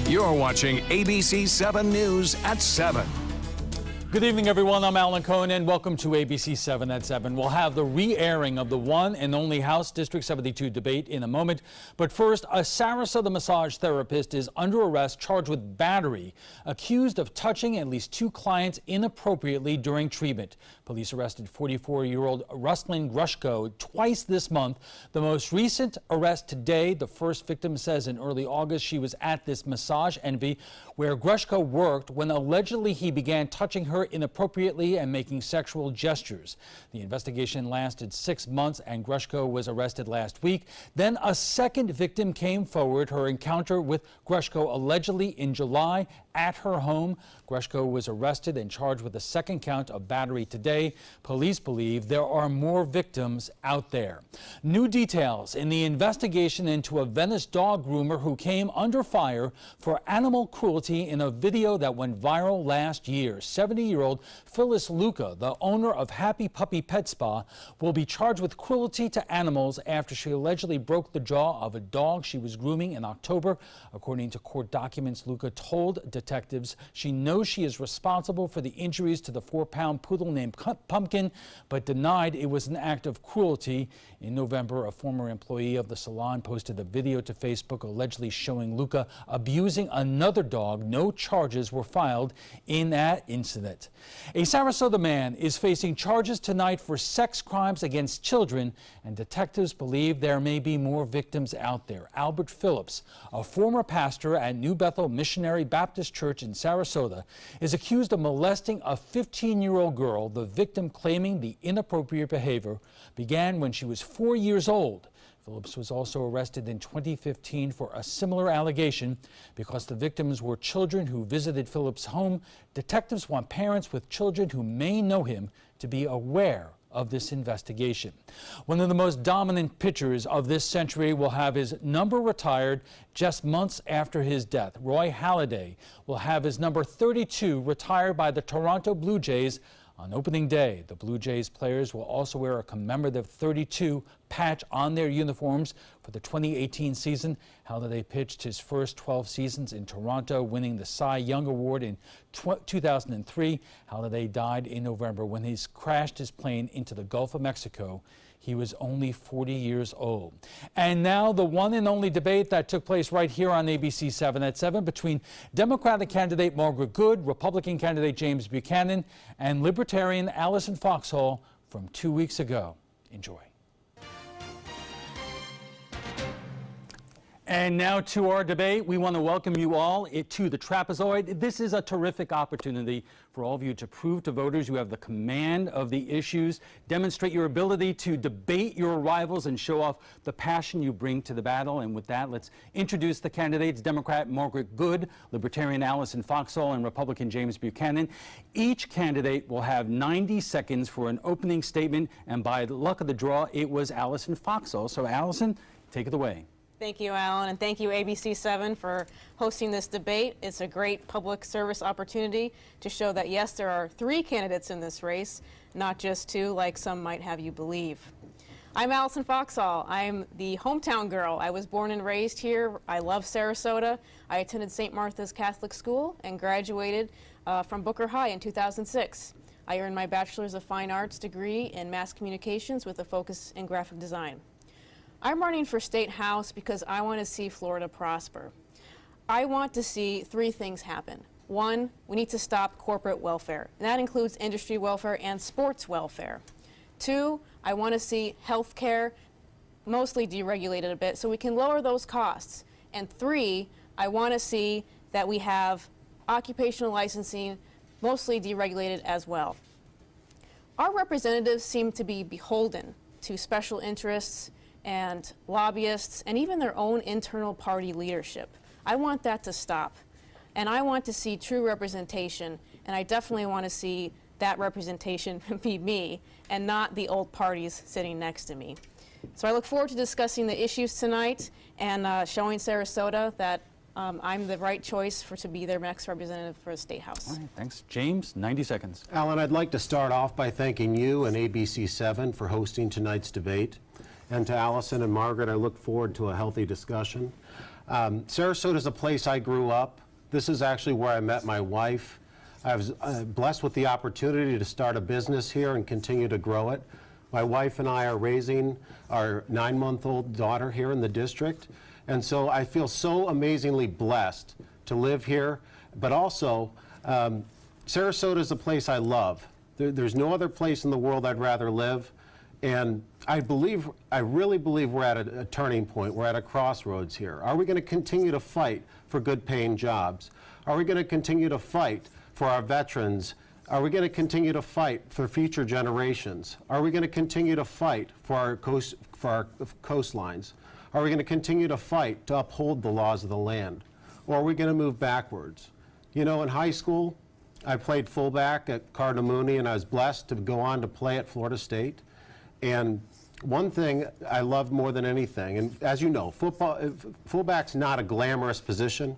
You're watching ABC7 News at 7. Good evening, everyone. I'm Alan Cohen, and welcome to ABC7 at 7. We'll have the re-airing of the one and only House District 72 debate in a moment. But first, a Sarasota massage therapist is under arrest, charged with battery, accused of touching at least 2 clients inappropriately during treatment. Police arrested 44-year-old Rustlin Grushko twice this month. The most recent arrest today. The first victim says in early August she was at this Massage Envy where Grushko worked when allegedly he began touching her inappropriately and making sexual gestures. The investigation lasted 6 months and Grushko was arrested last week. Then a second victim came forward. Her encounter with Grushko allegedly in July at her home. Grushko was arrested and charged with a second count of battery today. Police believe there are more victims out there. New details in the investigation into a Venice dog groomer who came under fire for animal cruelty in a video that went viral last year. 70-year-old Phyllis Luca, the owner of Happy Puppy Pet Spa, will be charged with cruelty to animals after she allegedly broke the jaw of a dog she was grooming in October. According to court documents, Luca told detectives she knows she is responsible for the injuries to the 4-pound poodle named Pumpkin, but denied it was an act of cruelty. In November, a former employee of the salon posted a video to Facebook allegedly showing Luca abusing another dog. No charges were filed in that incident. A Sarasota man is facing charges tonight for sex crimes against children, and detectives believe there may be more victims out there. Albert Phillips, a former pastor at New Bethel Missionary Baptist Church in Sarasota, is accused of molesting a 15-year-old girl. The victim claiming the inappropriate behavior began when she was 4 years old. Phillips was also arrested in 2015 for a similar allegation. Because the victims were children who visited Phillips' home, detectives want parents with children who may know him to be aware of this investigation. One of the most dominant pitchers of this century will have his number retired just months after his death. Roy Halladay will have his number 32 retired by the Toronto Blue Jays on opening day. The Blue Jays players will also wear a commemorative 32 patch on their uniforms for the 2018 season. Halladay pitched his first 12 seasons in Toronto, winning the Cy Young Award in 2003. Halladay died in November when he crashed his plane into the Gulf of Mexico. He was only 40 years old. And now the one and only debate that took place right here on ABC7 at 7 between Democratic candidate Margaret Good, Republican candidate James Buchanan, and Libertarian Allison Foxhall from 2 weeks ago. Enjoy. And now to our debate. We want to welcome you all to the trapezoid. This is a terrific opportunity for all of you to prove to voters you have the command of the issues, demonstrate your ability to debate your rivals, and show off the passion you bring to the battle. And with that, let's introduce the candidates: Democrat Margaret Good, Libertarian Allison Foxhall, and Republican James Buchanan. Each candidate will have 90 seconds for an opening statement, and by the luck of the draw, it was Allison Foxhall. So Allison, take it away. Thank you, Alan, and thank you, ABC7, for hosting this debate. It's a great public service opportunity to show that, yes, there are 3 candidates in this race, not just 2, like some might have you believe. I'm Allison Foxhall. I'm the hometown girl. I was born and raised here. I love Sarasota. I attended St. Martha's Catholic School and graduated from Booker High in 2006. I earned my Bachelor's of Fine Arts degree in Mass Communications with a focus in graphic design. I'm running for State House because I want to see Florida prosper. I want to see 3 things happen. 1, we need to stop corporate welfare, and that includes industry welfare and sports welfare. 2, I want to see health care mostly deregulated a bit so we can lower those costs. And 3, I want to see that we have occupational licensing mostly deregulated as well. Our representatives seem to be beholden to special interests and lobbyists, and even their own internal party leadership. I want that to stop. And I want to see true representation, and I definitely want to see that representation be me, and not the old parties sitting next to me. So I look forward to discussing the issues tonight and showing Sarasota that I'm the right choice to be their next representative for the State House. All right, thanks. James, 90 seconds. Alan, I'd like to start off by thanking you and ABC7 for hosting tonight's debate. And to Allison and Margaret, I look forward to a healthy discussion. Sarasota is a place I grew up. This is actually where I met my wife. I was blessed with the opportunity to start a business here and continue to grow it. My wife and I are raising our 9-month-old daughter here in the district. And so I feel so amazingly blessed to live here. But also, Sarasota is a place I love. There's no other place in the world I'd rather live. And I really believe we're at a turning point. We're at a crossroads here. Are we going to continue to fight for good paying jobs? Are we going to continue to fight for our veterans? Are we going to continue to fight for future generations? Are we going to continue to fight for our coastlines? Are we going to continue to fight to uphold the laws of the land? Or are we going to move backwards? You know, in high school, I played fullback at Cardinal Mooney, and I was blessed to go on to play at Florida State. And one thing I loved more than anything, and as you know, fullback's not a glamorous position.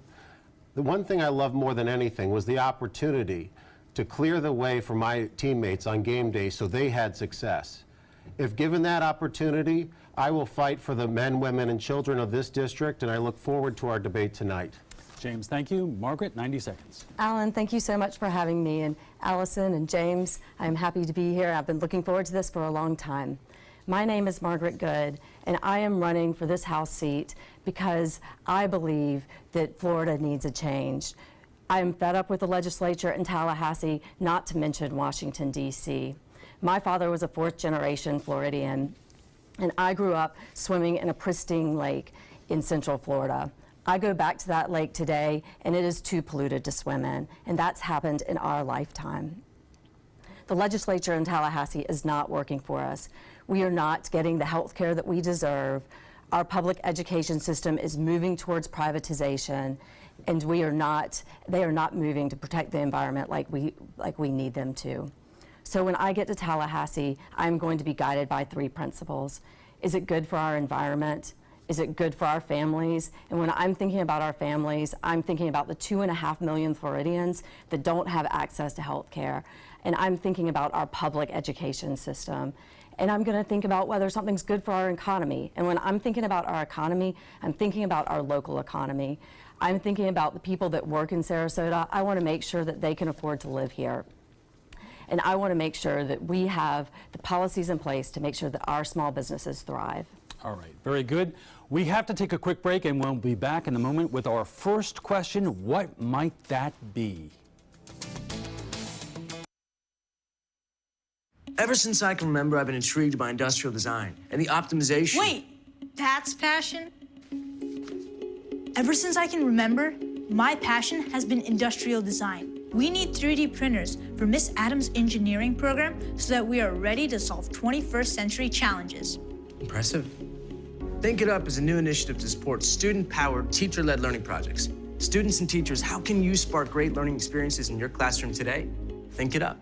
The one thing I loved more than anything was the opportunity to clear the way for my teammates on game day so they had success. If given that opportunity, I will fight for the men, women, and children of this district, and I look forward to our debate tonight. James, thank you. Margaret, 90 seconds. Alan, thank you so much for having me. And Allison and James, I'm happy to be here. I've been looking forward to this for a long time. My name is Margaret Good, and I am running for this House seat because I believe that Florida needs a change. I am fed up with the legislature in Tallahassee, not to mention Washington, D.C. My father was a fourth-generation Floridian, and I grew up swimming in a pristine lake in Central Florida. I go back to that lake today, and it is too polluted to swim in, and that's happened in our lifetime. The legislature in Tallahassee is not working for us. We are not getting the health care that we deserve. Our public education system is moving towards privatization, and they are not moving to protect the environment like we need them to. So when I get to Tallahassee, I'm going to be guided by 3 principles. Is it good for our environment? Is it good for our families? And when I'm thinking about our families, I'm thinking about the 2.5 million Floridians that don't have access to health care. And I'm thinking about our public education system. And I'm going to think about whether something's good for our economy. And when I'm thinking about our economy, I'm thinking about our local economy. I'm thinking about the people that work in Sarasota. I want to make sure that they can afford to live here. And I want to make sure that we have the policies in place to make sure that our small businesses thrive. All right, very good. We have to take a quick break, and we'll be back in a moment with our first question. What might that be? Ever since I can remember, I've been intrigued by industrial design and the optimization. Wait, that's passion? Ever since I can remember, my passion has been industrial design. We need 3D printers for Miss Adams' engineering program so that we are ready to solve 21st century challenges. Impressive. Think It Up is a new initiative to support student-powered, teacher-led learning projects. Students and teachers, how can you spark great learning experiences in your classroom today? Think It Up.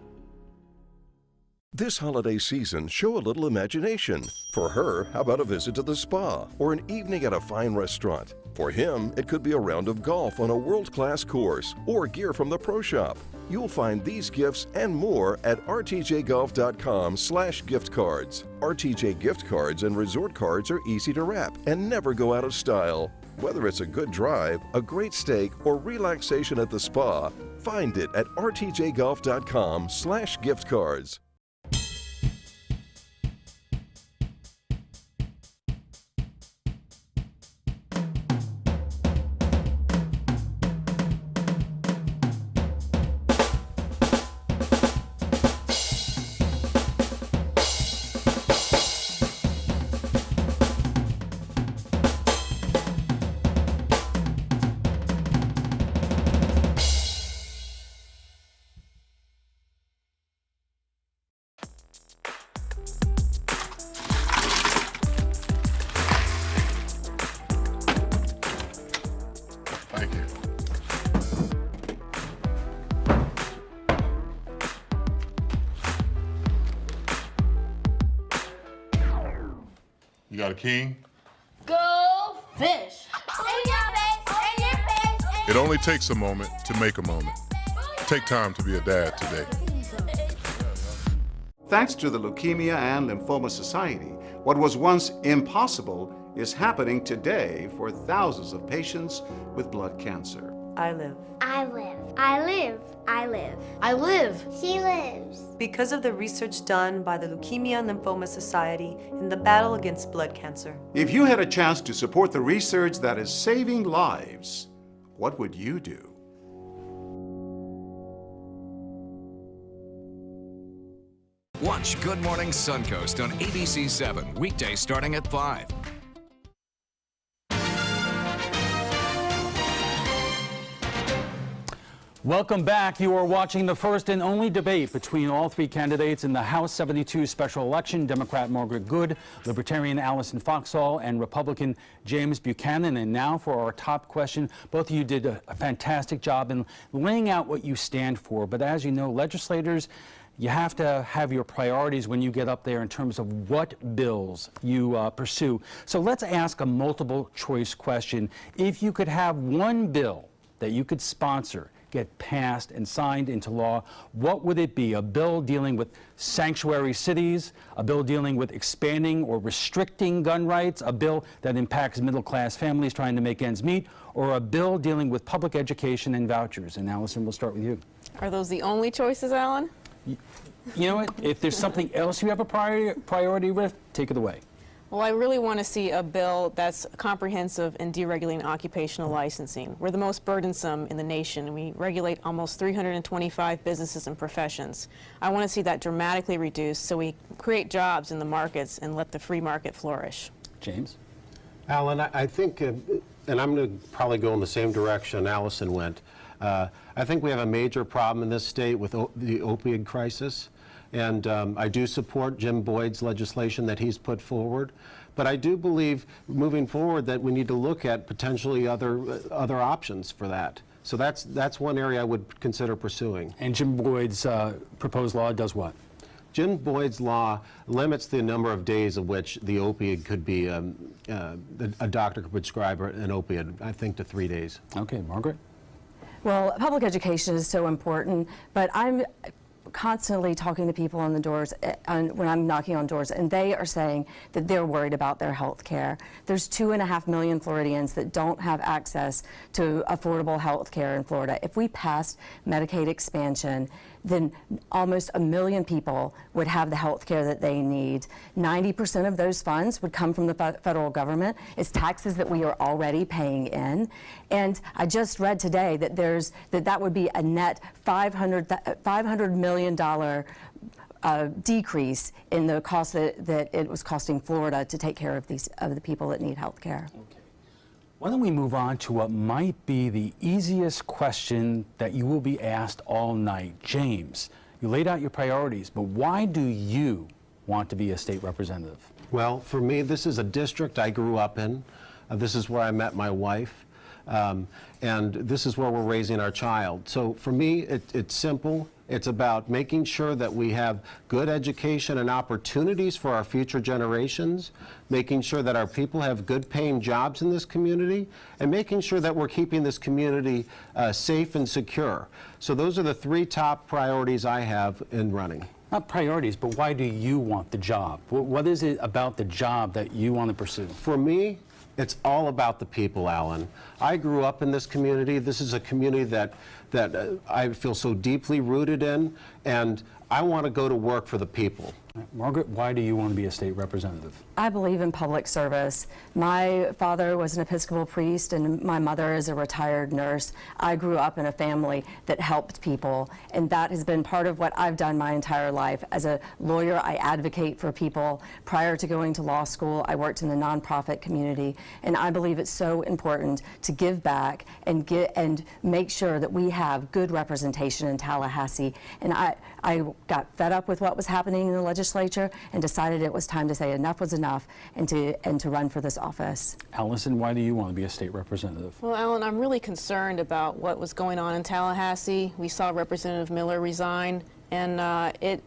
This holiday season, show a little imagination. For her, how about a visit to the spa or an evening at a fine restaurant? For him, it could be a round of golf on a world-class course or gear from the pro shop. You'll find these gifts and more at rtjgolf.com/gift cards. RTJ gift cards and resort cards are easy to wrap and never go out of style. Whether it's a good drive, a great steak, or relaxation at the spa, find it at rtjgolf.com/gift cards. Thank you. You got a king? Go fish! In your face, in your face, in It only takes a moment to make a moment. Take time to be a dad today. Thanks to the Leukemia and Lymphoma Society, what was once impossible is happening today for thousands of patients with blood cancer. I live. I live. I live. I live. I live. She lives. Because of the research done by the Leukemia and Lymphoma Society in the battle against blood cancer. If you had a chance to support the research that is saving lives, what would you do? Watch Good Morning Suncoast on ABC7, weekdays starting at 5. Welcome back. You are watching the first and only debate between all three candidates in the House 72 special election, Democrat Margaret Good, Libertarian Allison Foxall, and Republican James Buchanan. And now for our top question. Both of you did a fantastic job in laying out what you stand for. But as you know, legislators, you have to have your priorities when you get up there in terms of what bills you pursue. So let's ask a multiple choice question. If you could have one bill that you could sponsor, get passed and signed into law, what would it be? A bill dealing with sanctuary cities, a bill dealing with expanding or restricting gun rights, a bill that impacts middle-class families trying to make ends meet, or a bill dealing with public education and vouchers? And Allison, we'll start with you. Are those the only choices, Alan? You know what? If there's something else you have a priority with, take it away. Well, I really want to see a bill that's comprehensive in deregulating occupational licensing. We're the most burdensome in the nation. We regulate almost 325 businesses and professions. I want to see that dramatically reduced so we create jobs in the markets and let the free market flourish. James? Alan, I think, and I'm going to probably go in the same direction Allison went. I think we have a major problem in this state with the opioid crisis. And I do support Jim Boyd's legislation that he's put forward. But I do believe, moving forward, that we need to look at potentially other options for that. So that's one area I would consider pursuing. And Jim Boyd's proposed law does what? Jim Boyd's law limits the number of days of which the opiate could be, a doctor could prescribe an opiate, I think, to 3 days. Okay, Margaret? Well, public education is so important, but I'm constantly talking to people on the doors when I'm knocking on doors, and they are saying that they're worried about their health care. There's 2.5 million Floridians that don't have access to affordable health care in Florida. If we passed Medicaid expansion, then almost 1 million people would have the health care that they need. 90% of those funds would come from the federal government. It's taxes that we are already paying in. And I just read today that that would be a net $500 million decrease in the cost that it was costing Florida to take care of the people that need health care. Okay. Why don't we move on to what might be the easiest question that you will be asked all night. James, you laid out your priorities, but why do you want to be a state representative? Well, for me, this is a district I grew up in. This is where I met my wife. And this is where we're raising our child. So for me, it's simple. It's about making sure that we have good education and opportunities for our future generations, making sure that our people have good paying jobs in this community, and making sure that we're keeping this community safe and secure. So those are the three top priorities I have in running. Not priorities, but why do you want the job? What is it about the job that you want to pursue? For me, it's all about the people, Alan. I grew up in this community. This is a community that I feel so deeply rooted in, and I want to go to work for the people. Margaret, why do you want to be a state representative? I believe in public service. My father was an Episcopal priest and my mother is a retired nurse. I grew up in a family that helped people, and that has been part of what I've done my entire life. As a lawyer, I advocate for people. Prior to going to law school, I worked in the nonprofit community, and I believe it's so important to give back and make sure that we have good representation in Tallahassee. And I got fed up with what was happening in the legislature and decided it was time to say enough was enough and to run for this office. Allison, why do you want to be a state representative? Well, Alan, I'm really concerned about what was going on in Tallahassee. We saw Representative Miller resign, and it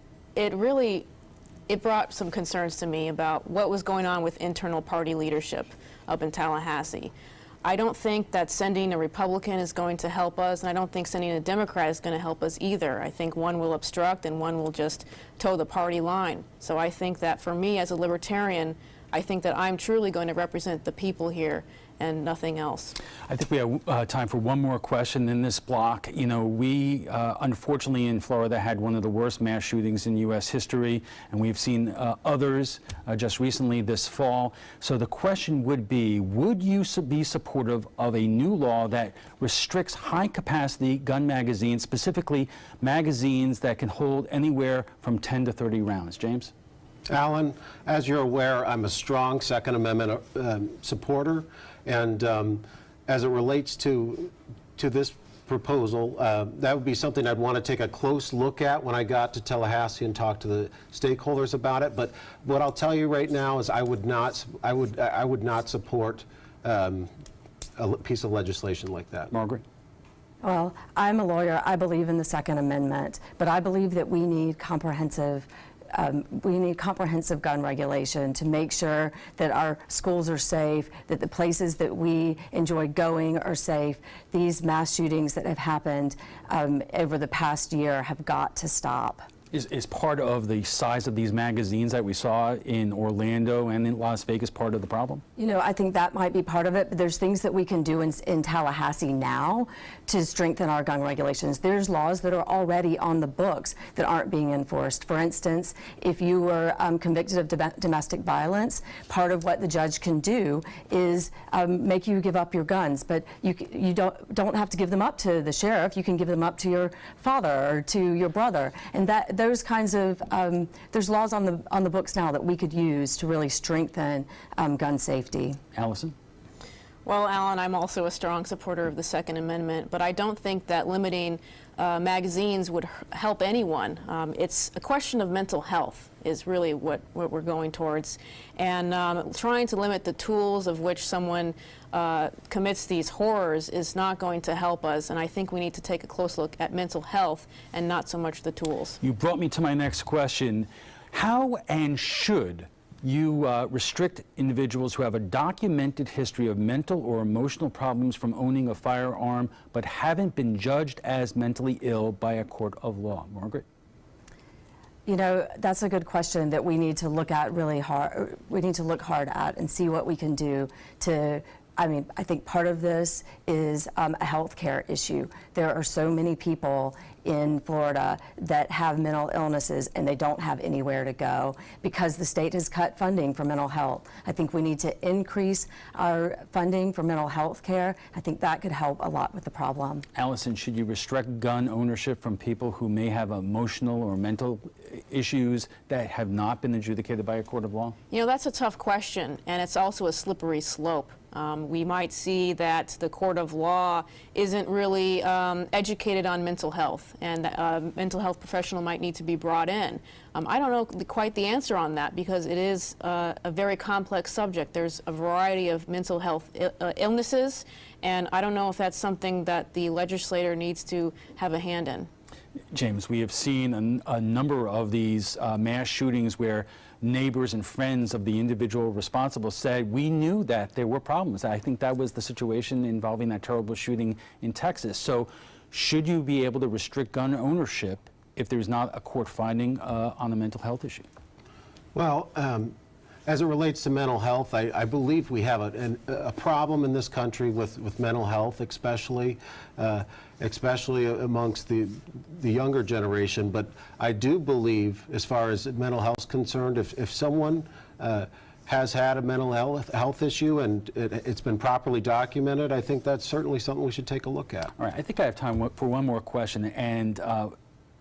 brought some concerns to me about what was going on with internal party leadership up in Tallahassee. I don't think that sending a Republican is going to help us, and I don't think sending a Democrat is going to help us either. I think one will obstruct and one will just toe the party line. So I think that for me as a libertarian, I think that I'm truly going to represent the people here and nothing else. I think we have time for one more question in this block. You know, we unfortunately in Florida had one of the worst mass shootings in U.S. history, and we've seen others just recently this fall. So the question would be, would you be supportive of a new law that restricts high-capacity gun magazines, specifically magazines that can hold anywhere from 10 to 30 rounds? James? Alan, as you're aware, I'm a strong Second Amendment supporter, and as it relates to this proposal, that would be something I'd want to take a close look at when I got to Tallahassee and talk to the stakeholders about it. But what I'll tell you right now is I would not support a piece of legislation like that. Margaret? Well, I'm a lawyer. I believe in the Second Amendment, but I believe that we need comprehensive gun regulation to make sure that our schools are safe, that the places that we enjoy going are safe. These mass shootings that have happened over the past year have got to stop. Is part of the size of these magazines that we saw in Orlando and in Las Vegas part of the problem? You know, I think that might be part of it, but there's things that we can do in Tallahassee now to strengthen our gun regulations. There's laws that are already on the books that aren't being enforced. For instance, if you were convicted of domestic violence, part of what the judge can do is make you give up your guns, but you don't have to give them up to the sheriff. You can give them up to your father or to your brother, and those kinds of there's laws on the books now that we could use to really strengthen gun safety. Allison? Well, Alan, I'm also a strong supporter of the Second Amendment, but I don't think that limiting magazines would help anyone. It's a question of mental health is really what we're going towards, and trying to limit the tools of which someone commits these horrors is not going to help us, and I think we need to take a close look at mental health and not so much the tools. You brought me to my next question. How and should you restrict individuals who have a documented history of mental or emotional problems from owning a firearm but haven't been judged as mentally ill by a court of law? Margaret? You know, that's a good question that we need to look at really hard. We need to look hard at and see what we can do to, I think part of this is a health care issue. There are so many people in Florida that have mental illnesses and they don't have anywhere to go because the state has cut funding for mental health. I think we need to increase our funding for mental health care. I think that could help a lot with the problem. Allison, should you restrict gun ownership from people who may have emotional or mental issues that have not been adjudicated by a court of law? You know, that's a tough question, and it's also a slippery slope. We might see that the court of law isn't really educated on mental health, and a mental health professional might need to be brought in. I don't know quite the answer on that because it is a very complex subject. There's a variety of mental health illnesses, and I don't know if that's something that the legislator needs to have a hand in. James, we have seen a number of these mass shootings where neighbors and friends of the individual responsible said, we knew that there were problems. I think that was the situation involving that terrible shooting in Texas. So should you be able to restrict gun ownership if there's not a court finding on a mental health issue? Well, as it relates to mental health, I believe we have a problem in this country with mental health, especially amongst the younger generation. But I do believe, as far as mental health is concerned, if someone has had a mental health issue and it's been properly documented, I think that's certainly something we should take a look at. All right, I think I have time for one more question, and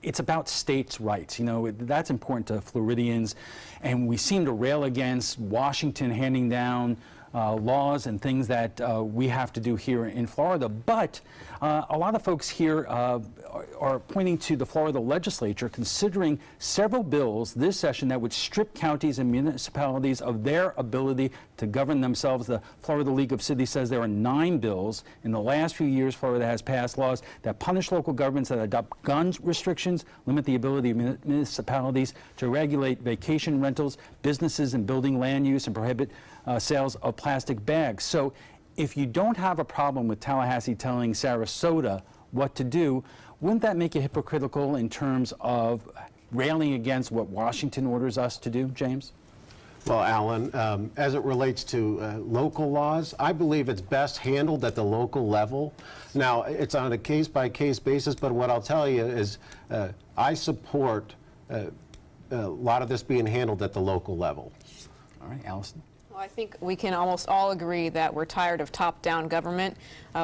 it's about states' rights. You know, that's important to Floridians, and we seem to rail against Washington handing down laws and things that we have to do here in Florida. But a lot of folks here are pointing to the Florida legislature considering several bills this session that would strip counties and municipalities of their ability to govern themselves. The Florida League of Cities says there are 9 bills. In the last few years, Florida has passed laws that punish local governments that adopt gun restrictions, limit the ability of municipalities to regulate vacation rentals, businesses and building land use, and prohibit sales of plastic bags. So if you don't have a problem with Tallahassee telling Sarasota what to do, wouldn't that make you hypocritical in terms of railing against what Washington orders us to do, James? Well, Alan, as it relates to local laws, I believe it's best handled at the local level. Now, it's on a case-by-case basis, but what I'll tell you is I support a lot of this being handled at the local level. All right, Allison. Well, I think we can almost all agree that we're tired of top-down government.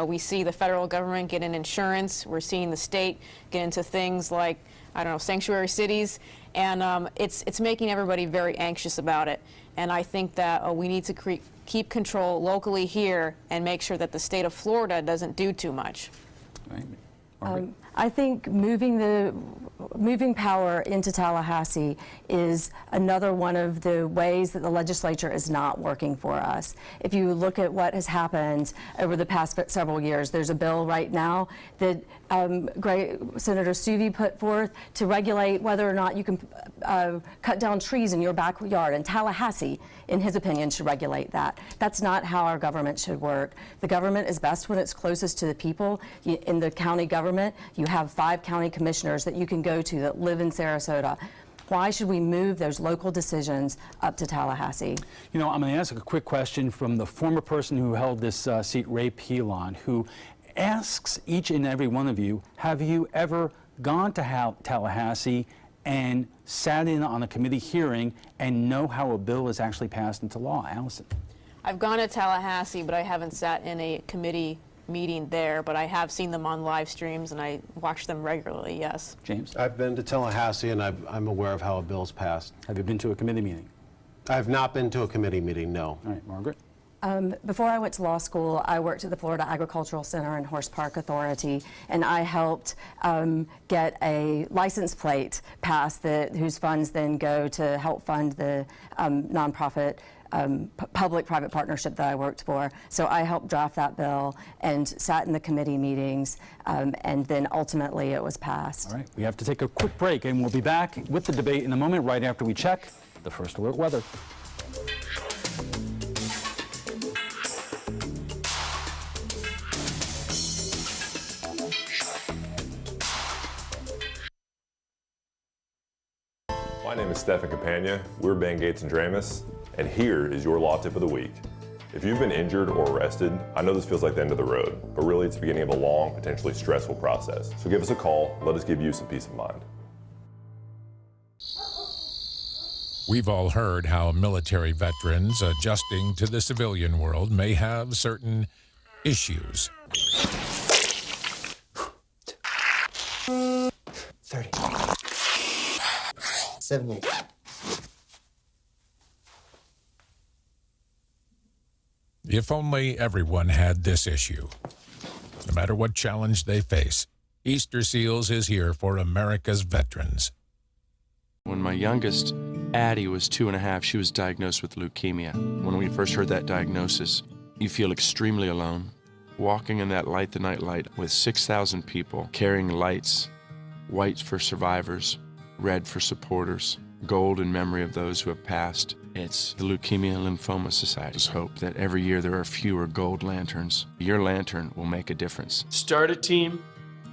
We see the federal government get in insurance. We're seeing the state get into things like, I don't know, sanctuary cities, and it's making everybody very anxious about it. And I think that we need to keep control locally here and make sure that the state of Florida doesn't do too much. Right. I think moving power into Tallahassee is another one of the ways that the legislature is not working for us. If you look at what has happened over the past several years, there's a bill right now that Senator Stuvey put forth to regulate whether or not you can cut down trees in your backyard, and Tallahassee, in his opinion, should regulate that. That's not how our government should work. The government is best when it's closest to the people. In the county government, you have 5 county commissioners that you can go to that live in Sarasota. Why should we move those local decisions up to Tallahassee? You know, I'm going to ask a quick question from the former person who held this seat, Ray Pilon, who asks each and every one of you, have you ever gone to Tallahassee and sat in on a committee hearing and know how a bill is actually passed into law? Allison. I've gone to Tallahassee, but I haven't sat in a committee meeting there, but I have seen them on live streams and I watch them regularly, yes. James? I've been to Tallahassee and I'm aware of how a bill's passed. Have you been to a committee meeting? I've not been to a committee meeting, no. All right, Margaret? Before I went to law school, I worked at the Florida Agricultural Center and Horse Park Authority, and I helped get a license plate passed whose funds then go to help fund the nonprofit public-private partnership that I worked for. So I helped draft that bill and sat in the committee meetings, and then ultimately it was passed. All right, we have to take a quick break, and we'll be back with the debate in a moment right after we check the First Alert weather. My name is Stephen Campagna. We're Ben Gates and Dramus, and here is your law tip of the week. If you've been injured or arrested, I know this feels like the end of the road, but really it's the beginning of a long, potentially stressful process. So give us a call, let us give you some peace of mind. We've all heard how military veterans adjusting to the civilian world may have certain issues. 30. 78. If only everyone had this issue. No matter what challenge they face, Easter Seals is here for America's veterans. When my youngest, Addie, was 2.5, she was diagnosed with leukemia. When we first heard that diagnosis, you feel extremely alone. Walking in that Light the Night light with 6,000 people carrying lights, white for survivors, red for supporters, gold in memory of those who have passed. It's the Leukemia and Lymphoma Society's hope that every year there are fewer gold lanterns. Your lantern will make a difference. Start a team,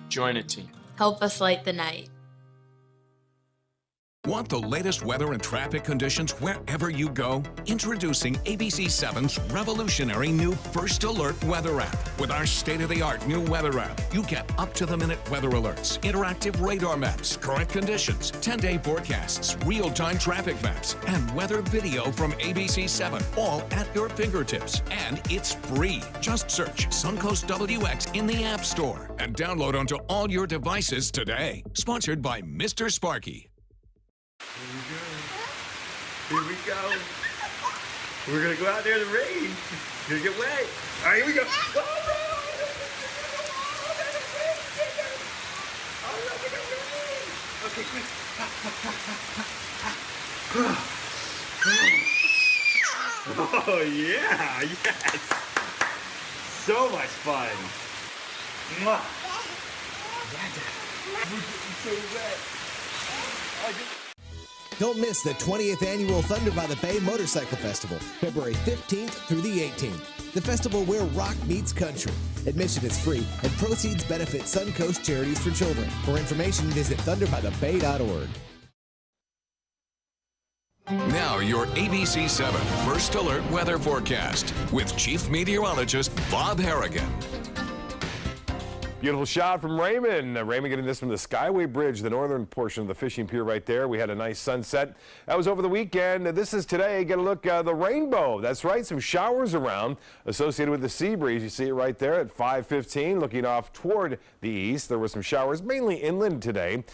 join a team. Help us light the night. Want the latest weather and traffic conditions wherever you go? Introducing ABC7's revolutionary new First Alert weather app. With our state-of-the-art new weather app, you get up-to-the-minute weather alerts, interactive radar maps, current conditions, 10-day forecasts, real-time traffic maps, and weather video from ABC7, all at your fingertips. And it's free. Just search Suncoast WX in the App Store and download onto all your devices today. Sponsored by Mr. Sparky. Here we go. We're gonna go out there in the rain. You're gonna get wet. All right, here we go. Okay, quick. Oh yeah, yes. So much fun. Mwah. We're getting so wet. Don't miss the 20th Annual Thunder by the Bay Motorcycle Festival, February 15th through the 18th. The festival where rock meets country. Admission is free, and proceeds benefit Suncoast Charities for Children. For information, visit thunderbythebay.org. Now, your ABC7 First Alert weather forecast with Chief Meteorologist Bob Harrigan. Beautiful shot from Raymond. Raymond getting this from the Skyway Bridge, the northern portion of the fishing pier right there. We had a nice sunset. That was over the weekend. This is today. Get a look at the rainbow. That's right, some showers around associated with the sea breeze. You see it right there at 5:15, looking off toward the east. There were some showers, mainly inland today.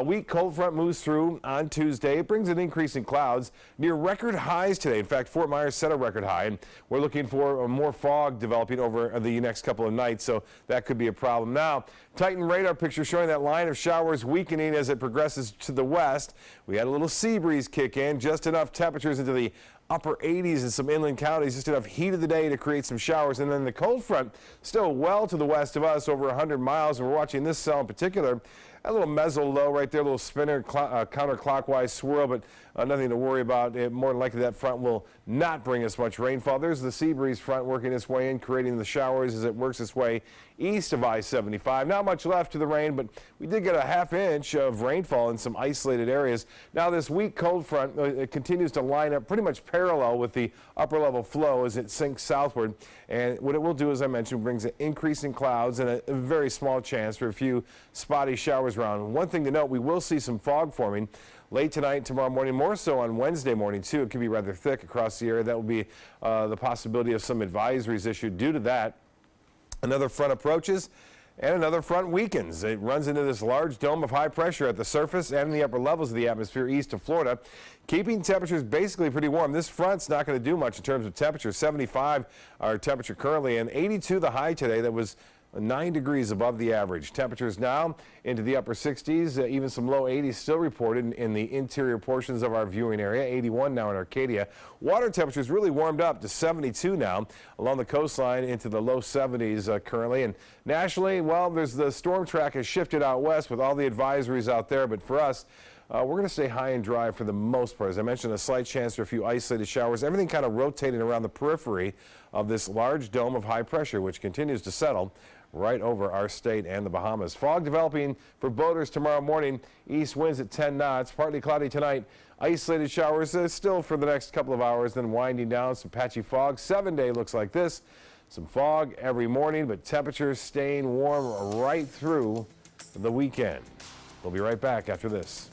Weak cold front moves through on Tuesday. It brings an increase in clouds near record highs today. In fact, Fort Myers set a record high, and we're looking for more fog developing over the next couple of nights, so that could be a problem. Now, Titan radar picture showing that line of showers weakening as it progresses to the west. We had a little sea breeze kick in, just enough temperatures into the upper 80s in some inland counties, just enough heat of the day to create some showers. And then the cold front still well to the west of us, over 100 miles. And we're watching this cell in particular. A little meso low right there, a little spinner counterclockwise swirl, but nothing to worry about. More than likely that front will not bring us much rainfall. There's the sea breeze front working its way in, creating the showers as it works its way east of I-75. Not much left to the rain, but we did get a ½ inch of rainfall in some isolated areas. Now this weak cold front it continues to line up pretty much parallel with the upper level flow as it sinks southward. And what it will do, as I mentioned, brings an increase in clouds and a very small chance for a few spotty showers around. One thing to note, we will see some fog forming late tonight, tomorrow morning, more so on Wednesday morning too. It could be rather thick across the area. That will be the possibility of some advisories issued due to that. Another front approaches and another front weakens. It runs into this large dome of high pressure at the surface and in the upper levels of the atmosphere east of Florida, keeping temperatures basically pretty warm. This front's not going to do much in terms of temperature. 75 our temperature currently, and 82 the high today. That was 9 degrees above the average. Temperatures now into the upper 60s, even some low 80s still reported in the interior portions of our viewing area. 81 now in Arcadia. Water temperatures really warmed up to 72 now along the coastline, into the low 70s currently. And nationally, well, there's the storm track has shifted out west with all the advisories out there, but for us, we're going to stay high and dry for the most part. As I mentioned, a slight chance for a few isolated showers. Everything kind of rotating around the periphery of this large dome of high pressure, which continues to settle right over our state and the Bahamas. Fog developing for boaters tomorrow morning. East winds at 10 knots. Partly cloudy tonight. Isolated showers still for the next couple of hours, then winding down. Some patchy fog. 7-day looks like this. Some fog every morning, but temperatures staying warm right through the weekend. We'll be right back after this.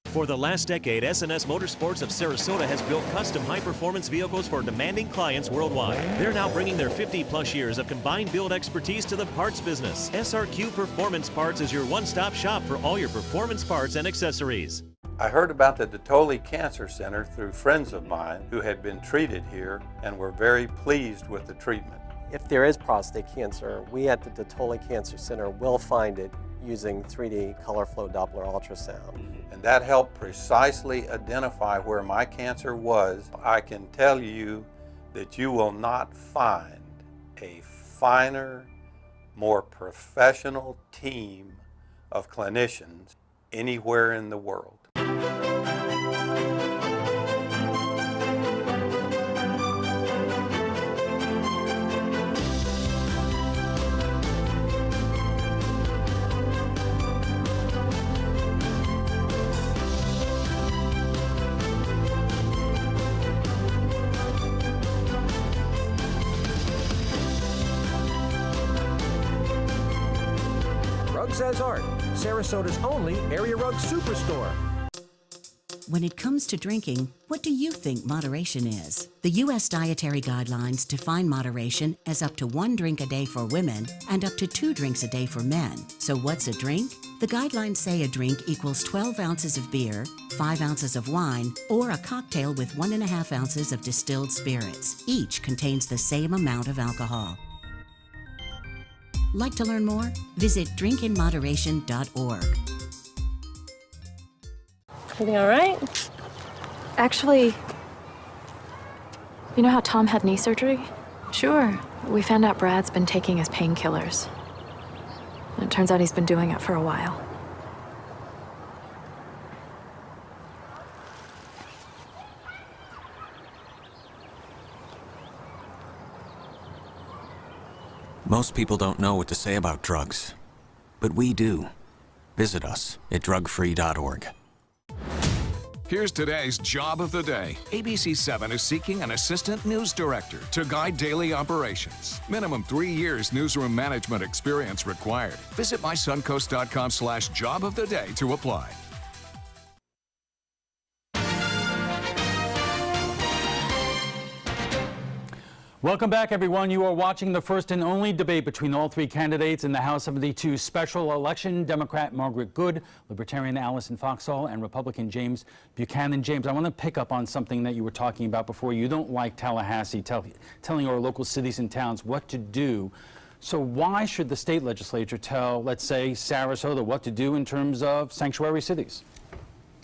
For the last decade, S&S Motorsports of Sarasota has built custom high-performance vehicles for demanding clients worldwide. They're now bringing their 50-plus years of combined build expertise to the parts business. SRQ Performance Parts is your one-stop shop for all your performance parts and accessories. I heard about the Dottoli Cancer Center through friends of mine who had been treated here and were very pleased with the treatment. If there is prostate cancer, we at the Dottoli Cancer Center will find it using 3D color flow Doppler ultrasound. And that helped precisely identify where my cancer was. I can tell you that you will not find a finer, more professional team of clinicians anywhere in the world. Rugs as Art, Sarasota's only area rug superstore. When it comes to drinking, what do you think moderation is? The U.S. Dietary Guidelines define moderation as up to 1 drink a day for women and up to 2 drinks a day for men. So what's a drink? The guidelines say a drink equals 12 ounces of beer, 5 ounces of wine, or a cocktail with 1.5 ounces of distilled spirits. Each contains the same amount of alcohol. Like to learn more? Visit drinkinmoderation.org. Everything all right? Actually, you know how Tom had knee surgery? Sure. We found out Brad's been taking his painkillers. And it turns out he's been doing it for a while. Most people don't know what to say about drugs, but we do. Visit us at drugfree.org. Here's today's job of the day. ABC7 is seeking an assistant news director to guide daily operations. Minimum 3 years newsroom management experience required. Visit mysuncoast.com/job of the day to apply. Welcome back, everyone. You are watching the first and only debate between all three candidates in the House 72 special election. Democrat Margaret Good, Libertarian Allison Foxall, and Republican James Buchanan. James, I want to pick up on something that you were talking about before. You don't like Tallahassee telling our local cities and towns what to do. So why should the state legislature tell, let's say, Sarasota what to do in terms of sanctuary cities?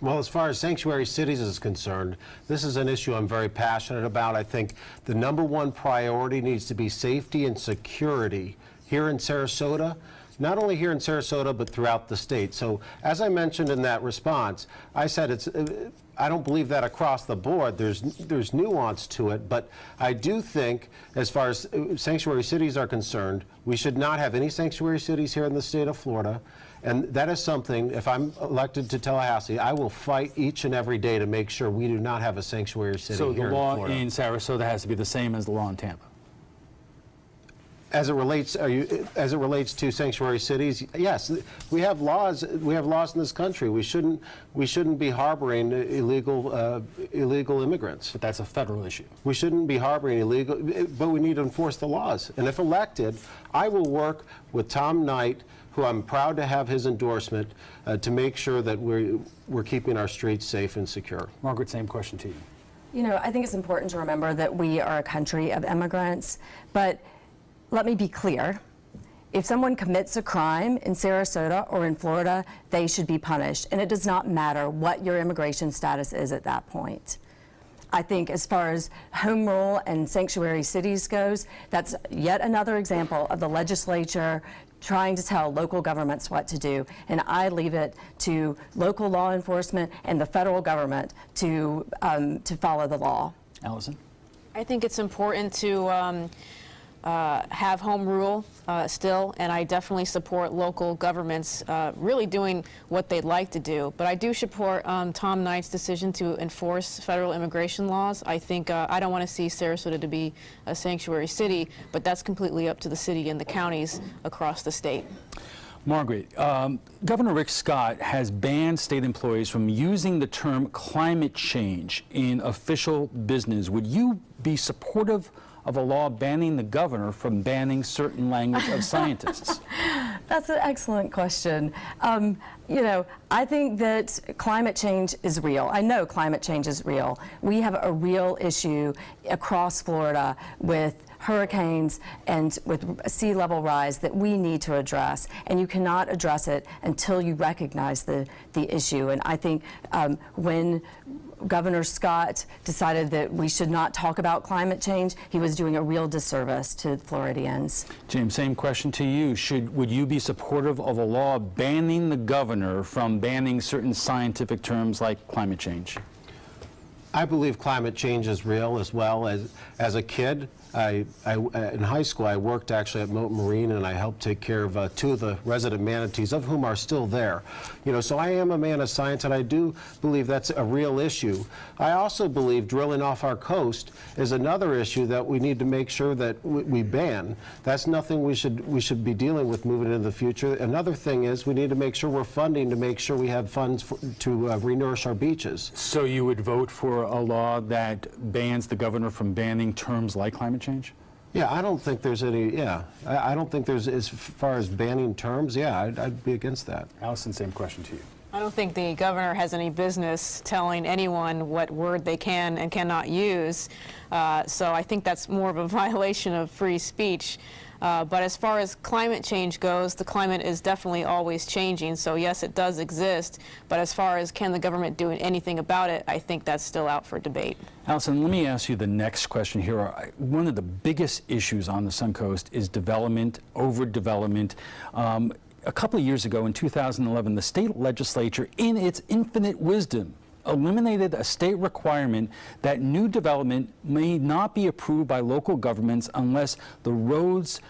Well, as far as sanctuary cities is concerned, this is an issue I'm very passionate about. I think the #1 priority needs to be safety and security here in Sarasota, not only here in Sarasota, but throughout the state. So as I mentioned in that response, I said I don't believe that across the board. There's nuance to it, but I do think as far as sanctuary cities are concerned, we should not have any sanctuary cities here in the state of Florida. And that is something, if I'm elected to Tallahassee, I will fight each and every day to make sure we do not have a sanctuary city here in Florida. So the law in Sarasota has to be the same as the law in Tampa? As it relates to sanctuary cities, yes, we have laws. We have laws in this country. We shouldn't be harboring illegal immigrants. But that's a federal issue. We shouldn't be harboring illegal, but we need to enforce the laws. And if elected, I will work with Tom Knight, who I'm proud to have his endorsement, to make sure that we're keeping our streets safe and secure. Margaret, same question to you. You know, I think it's important to remember that we are a country of immigrants, but let me be clear. If someone commits a crime in Sarasota or in Florida, they should be punished, and it does not matter what your immigration status is at that point. I think as far as home rule and sanctuary cities goes, that's yet another example of the legislature trying to tell local governments what to do, and I leave it to local law enforcement and the federal government to follow the law. Allison? I think it's important to have home rule still, and I definitely support local governments really doing what they'd like to do. But I do support Tom Knight's decision to enforce federal immigration laws. I think I don't want to see Sarasota to be a sanctuary city, but that's completely up to the city and the counties across the state. Margaret, Governor Rick Scott has banned state employees from using the term climate change in official business. Would you be supportive of a law banning the governor from banning certain language of scientists? That's an excellent question. You know, I think that climate change is real. I know climate change is real. We have a real issue across Florida with hurricanes and with sea level rise that we need to address, and you cannot address it until you recognize the issue. And I think when Governor Scott decided that we should not talk about climate change, he was doing a real disservice to Floridians. James, same question to you. Would you be supportive of a law banning the governor from banning certain scientific terms like climate change? I believe climate change is real as well. As a kid, in high school, I worked actually at Moat Marine, and I helped take care of 2 of the resident manatees, of whom are still there. You know, so I am a man of science, and I do believe that's a real issue. I also believe drilling off our coast is another issue that we need to make sure that we ban. That's nothing we should be dealing with moving into the future. Another thing is we need to make sure we're funding to make sure we have funds to re-nourish our beaches. So you would vote for a law that bans the governor from banning terms like climate change? Yeah, I don't think there's any, I don't think there's, as far as banning terms, I'd be against that. Allison, same question to you. I don't think the governor has any business telling anyone what word they can and cannot use. So I think that's more of a violation of free speech. But as far as climate change goes, the climate is definitely always changing. So yes, it does exist. But as far as can the government do anything about it, I think that's still out for debate. Allison, let me ask you the next question here. One of the biggest issues on the Suncoast is development, overdevelopment. A couple of years ago, in 2011, the state legislature, in its infinite wisdom, eliminated a state requirement that new development may not be approved by local governments unless the roads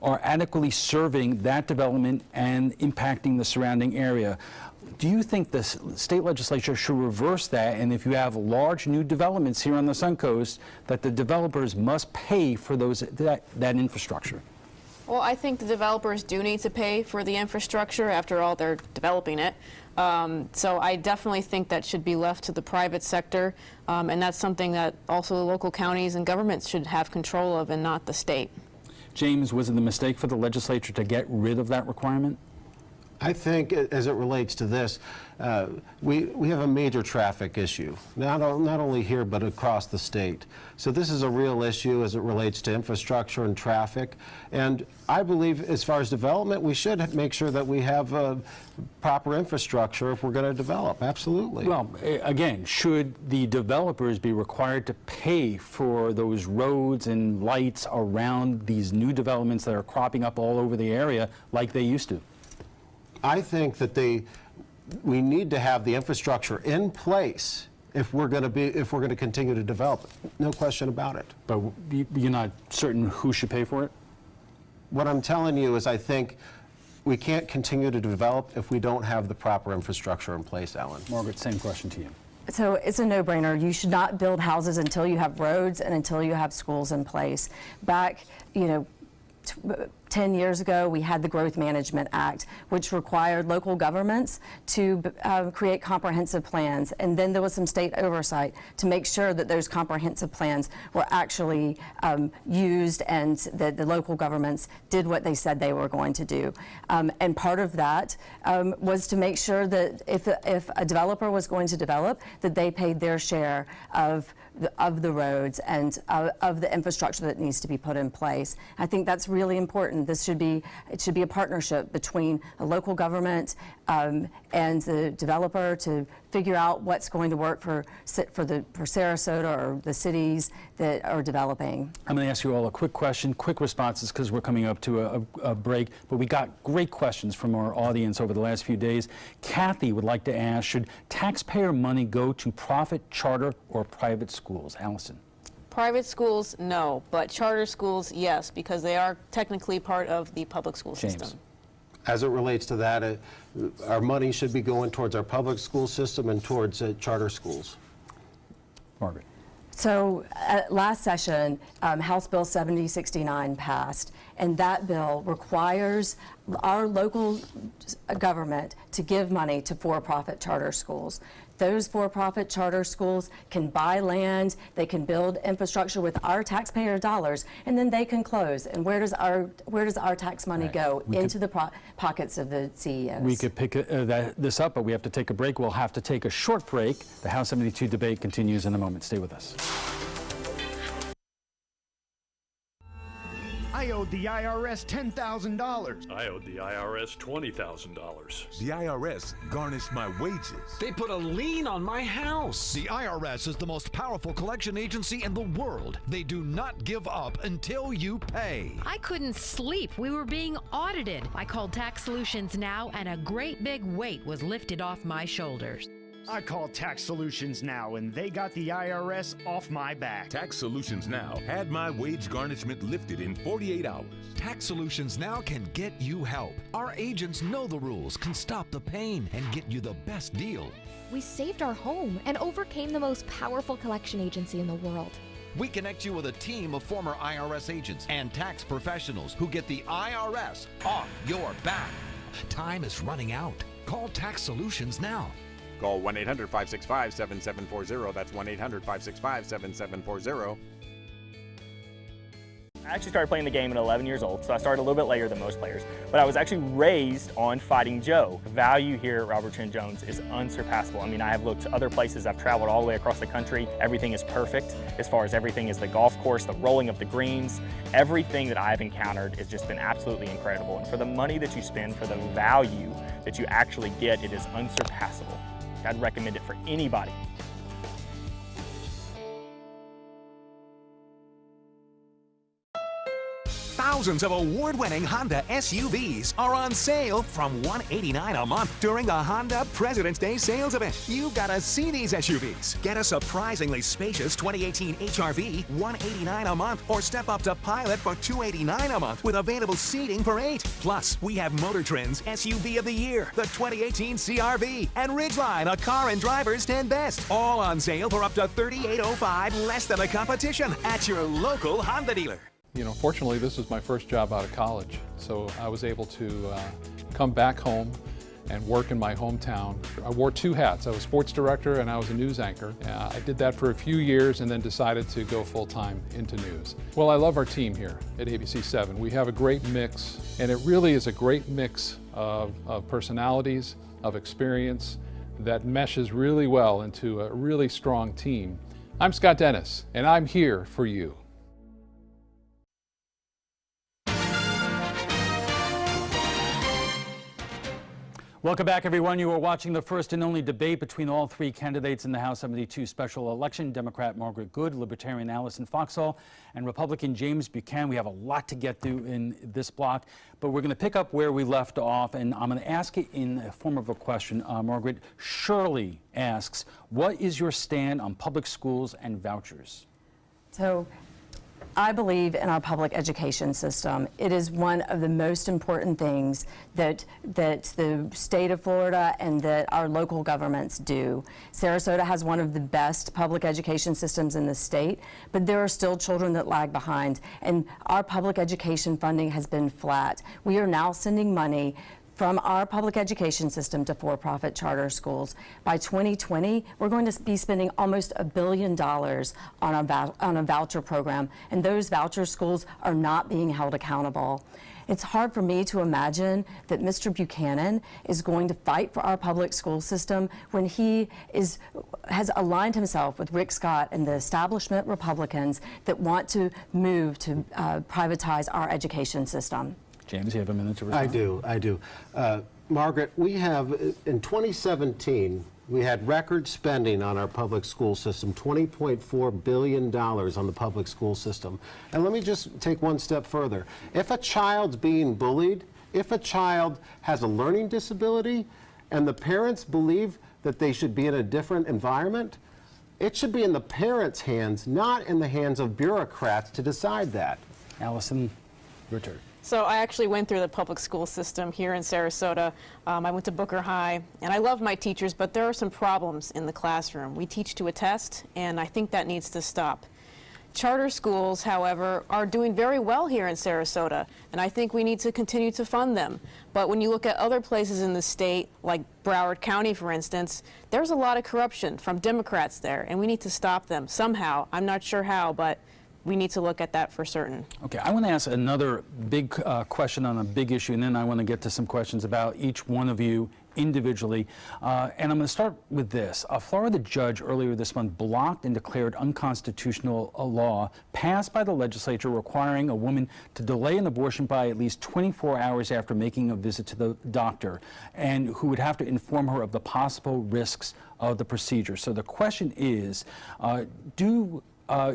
are adequately serving that development and impacting the surrounding area. Do you think the state legislature should reverse that, and if you have large new developments here on the Suncoast, that the developers must pay for that infrastructure? Well, I think the developers do need to pay for the infrastructure. After all, they're developing it. So I definitely think that should be left to the private sector, and that's something that also the local counties and governments should have control of, and not the state. James, was it a mistake for the legislature to get rid of that requirement? I think, as it relates to this, we have a major traffic issue, not only here but across the state. So this is a real issue as it relates to infrastructure and traffic. And I believe, as far as development, we should make sure that we have proper infrastructure if we're going to develop. Absolutely. Well, again, should the developers be required to pay for those roads and lights around these new developments that are cropping up all over the area like they used to? I think that we need to have the infrastructure in place if we're going to continue to develop it. No question about it. But you're not certain who should pay for it? What I'm telling you is I think we can't continue to develop if we don't have the proper infrastructure in place, Alan. Margaret, same question to you. So it's a no-brainer. You should not build houses until you have roads and until you have schools in place. Back, 10 years ago, we had the Growth Management Act, which required local governments to create comprehensive plans. And then there was some state oversight to make sure that those comprehensive plans were actually used and that the local governments did what they said they were going to do. And part of that was to make sure that if a developer was going to develop, that they paid their share of the roads and of the infrastructure that needs to be put in place. I think that's really important. It should be a partnership between a local government and the developer to figure out what's going to work for Sarasota or the cities that are developing. I'm going to ask you all a quick question, quick responses, because we're coming up to a break. But we got great questions from our audience over the last few days. Kathy would like to ask, should taxpayer money go to profit, charter, or private schools? Allison. Private schools, no, but charter schools, yes, because they are technically part of the public school system. As it relates to that, our money should be going towards our public school system and towards charter schools. Margaret. So last session, House Bill 7069 passed, and that bill requires our local government to give money to for-profit charter schools. Those for-profit charter schools can buy land, they can build infrastructure with our taxpayer dollars, and then they can close. And where does our tax money go? Into the pockets of the CEOs. We could pick this up, but we have to take a break. We'll have to take a short break. The House 72 debate continues in a moment. Stay with us. I owed the IRS $10,000. I owed the IRS $20,000. The IRS garnished my wages. They put a lien on my house. The IRS is the most powerful collection agency in the world. They do not give up until you pay. I couldn't sleep. We were being audited. I called Tax Solutions Now, and a great big weight was lifted off my shoulders. I called Tax Solutions Now, and they got the IRS off my back. Tax Solutions Now had my wage garnishment lifted in 48 hours. Tax Solutions Now can get you help. Our agents know the rules, can stop the pain, and get you the best deal. We saved our home and overcame the most powerful collection agency in the world. We connect you with a team of former IRS agents and tax professionals who get the IRS off your back. Time is running out. Call Tax Solutions now. Call 1-800-565-7740. That's 1-800-565-7740. I actually started playing the game at 11 years old, so I started a little bit later than most players. But I was actually raised on Fighting Joe. The value here at Robert Trent Jones is unsurpassable. I mean, I have looked to other places. I've traveled all the way across the country. Everything is perfect as far as everything is the golf course, the rolling of the greens. Everything that I've encountered has just been absolutely incredible. And for the money that you spend, for the value that you actually get, it is unsurpassable. I'd recommend it for anybody. Thousands of award-winning Honda SUVs are on sale from $189 a month during the Honda President's Day sales event. You've got to see these SUVs. Get a surprisingly spacious 2018 HR-V, $189 a month, or step up to Pilot for $289 a month with available seating for 8. Plus, we have Motor Trend's SUV of the Year, the 2018 CR-V, and Ridgeline, a Car and Driver's 10 Best, all on sale for up to $3,805 less than the competition at your local Honda dealer. You know, fortunately, this was my first job out of college, so I was able to come back home and work in my hometown. I wore 2 hats. I was sports director and I was a news anchor. I did that for a few years and then decided to go full-time into news. Well, I love our team here at ABC7. We have a great mix, and it really is a great mix of personalities, of experience that meshes really well into a really strong team. I'm Scott Dennis, and I'm here for you. Welcome back, everyone. You are watching the first and only debate between all 3 candidates in the House 72 special election: Democrat Margaret Good, Libertarian Allison Foxall, and Republican James Buchanan. We have a lot to get through in this block, but we're going to pick up where we left off, and I'm going to ask it in the form of a question. Margaret, Shirley asks, what is your stand on public schools and vouchers? So, I believe in our public education system. It is one of the most important things that the state of Florida and that our local governments do. Sarasota has one of the best public education systems in the state, but there are still children that lag behind, and our public education funding has been flat. We are now sending money from our public education system to for-profit charter schools. By 2020, we're going to be spending almost $1 billion on a voucher program, and those voucher schools are not being held accountable. It's hard for me to imagine that Mr. Buchanan is going to fight for our public school system when he has aligned himself with Rick Scott and the establishment Republicans that want to move to privatize our education system. James, you have a minute to respond. I do. Margaret, we have, in 2017, we had record spending on our public school system, $20.4 billion on the public school system. And let me just take one step further. If a child's being bullied, if a child has a learning disability, and the parents believe that they should be in a different environment, it should be in the parents' hands, not in the hands of bureaucrats to decide that. Allison, your turn. So I actually went through the public school system here in Sarasota. I went to Booker High, and I love my teachers, but there are some problems in the classroom. We teach to a test, and I think that needs to stop. Charter schools, however, are doing very well here in Sarasota, and I think we need to continue to fund them. But when you look at other places in the state, like Broward County, for instance, there's a lot of corruption from Democrats there, and we need to stop them somehow. I'm not sure how, but we need to look at that for certain. Okay, I want to ask another big question on a big issue, and then I want to get to some questions about each one of you individually. And I'm going to start with this. A Florida judge earlier this month blocked and declared unconstitutional a law passed by the legislature requiring a woman to delay an abortion by at least 24 hours after making a visit to the doctor, and who would have to inform her of the possible risks of the procedure. So the question is, do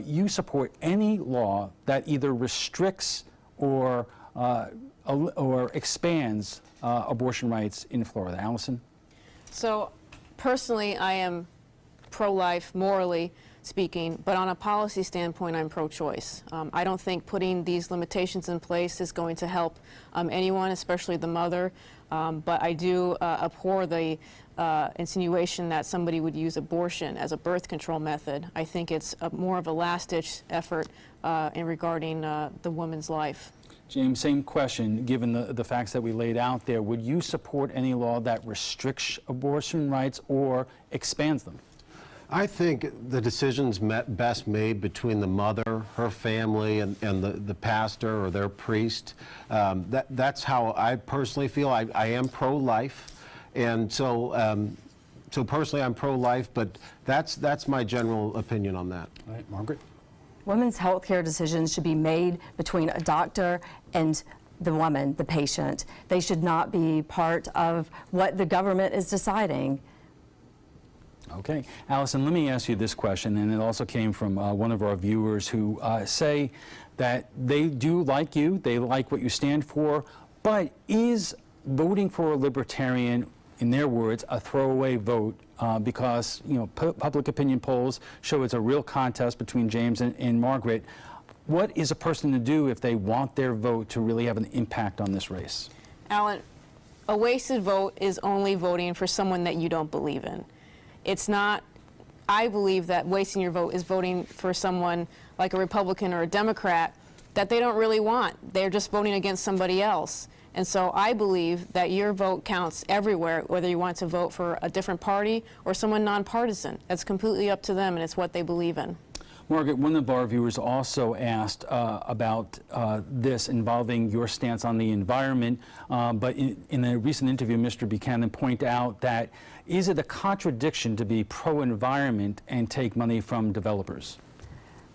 you support any law that either restricts or expands abortion rights in Florida? Allison? So personally, I am pro-life, morally speaking, but on a policy standpoint, I'm pro-choice. I don't think putting these limitations in place is going to help anyone, especially the mother. But I do abhor the insinuation that somebody would use abortion as a birth control method. I think it's more of a last-ditch effort in regarding the woman's life. James, same question. Given the facts that we laid out there, would you support any law that restricts abortion rights or expands them? I think the decision's best made between the mother, her family, and the pastor or their priest. That's how I personally feel. I am pro-life, and so personally I'm pro-life, but that's my general opinion on that. All right, Margaret? Women's health care decisions should be made between a doctor and the woman, the patient. They should not be part of what the government is deciding. Okay. Allison, let me ask you this question, and it also came from one of our viewers who say that they do like you, they like what you stand for, but is voting for a libertarian, in their words, a throwaway vote because, you know, public opinion polls show it's a real contest between James and Margaret. What is a person to do if they want their vote to really have an impact on this race? Alan, a wasted vote is only voting for someone that you don't believe in. It's not, I believe that wasting your vote is voting for someone like a Republican or a Democrat that they don't really want. They're just voting against somebody else. And so I believe that your vote counts everywhere, whether you want to vote for a different party or someone nonpartisan. It's completely up to them, and it's what they believe in. Margaret, one of our viewers also asked about this involving your stance on the environment, but in a recent interview, Mr. Buchanan pointed out that is it a contradiction to be pro-environment and take money from developers?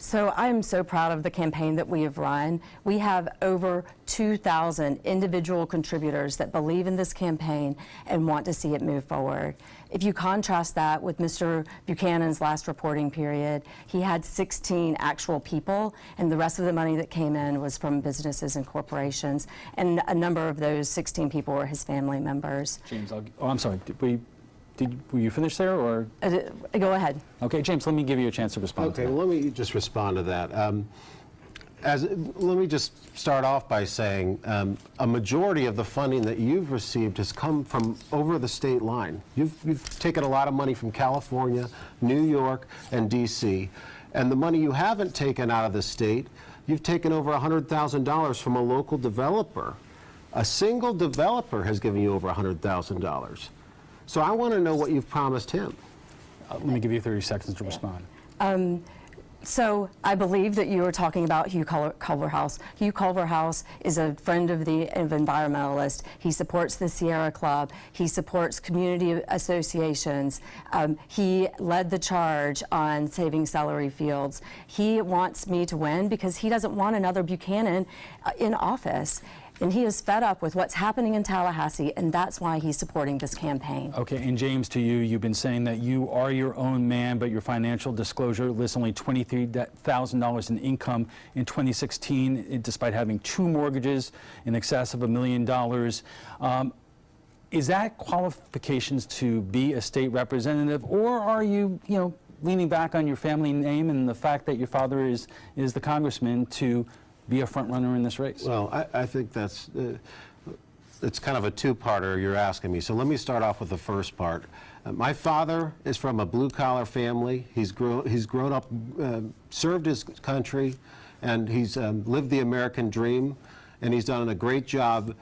So I am so proud of the campaign that we have run. We have over 2,000 individual contributors that believe in this campaign and want to see it move forward. If you contrast that with Mr. Buchanan's last reporting period, he had 16 actual people, and the rest of the money that came in was from businesses and corporations, and a number of those 16 people were his family members. James, I'm sorry, were you finished there, or? Go ahead. Okay, James, let me give you a chance to respond to that. Okay, well, let me just respond to that. Let me just start off by saying a majority of the funding that you've received has come from over the state line. You've taken a lot of money from California, New York, and D.C., and the money you haven't taken out of the state, you've taken over $100,000 from a local developer. A single developer has given you over $100,000. So I want to know what you've promised him. Let me give you 30 seconds to respond. So I believe that you were talking about Hugh Culverhouse. Hugh Culverhouse is a friend of environmentalists. He supports the Sierra Club. He supports community associations. He led the charge on saving celery fields. He wants me to win because he doesn't want another Buchanan in office. And he is fed up with what's happening in Tallahassee, and that's why he's supporting this campaign. Okay, and James, to you, you've been saying that you are your own man, but your financial disclosure lists only $23,000 in income in 2016, despite having 2 mortgages in excess of $1 million. Is that qualifications to be a state representative, or are you, leaning back on your family name and the fact that your father is the congressman to be a front runner in this race? Well, I think that's it's kind of a two-parter you're asking me. So let me start off with the first part. My father is from a blue-collar family. He's grown up, served his country, and he's lived the American dream. And he's done a great job